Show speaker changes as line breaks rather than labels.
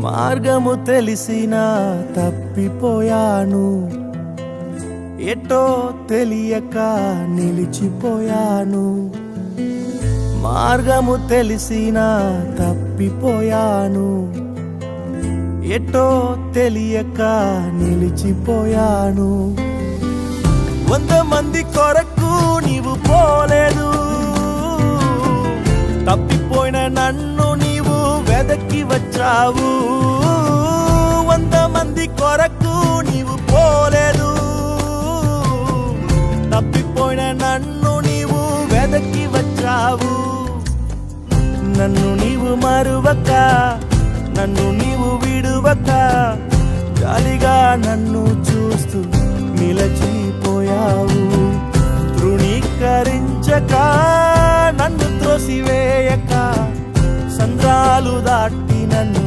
మార్గము తెలిసినా తప్పిపోయాను, ఎటో తెలియక నిలిచిపోయాను. మార్గము తెలిసినా తప్పిపోయాను, ఎటో తెలియక నిలిచిపోయాను. 100 మంది కొరకు నీవు పోలేదు, తప్పిపోయిన నన్ను నీవు వెదకి వచ్చావు. 100 మంది కొరకు నీవు పోలేదు, తప్పిపోయిన నన్ను నీవు వెదకి వచ్చావు. నన్ను నీవు మరువక, నన్ను నీవు విడువక, జాలిగా నన్ను చూస్తూ నిలచిపోయావు. తృణీకరించక, నన్ను త్రోసివేయక, సంద్రాలు దాటి నన్ను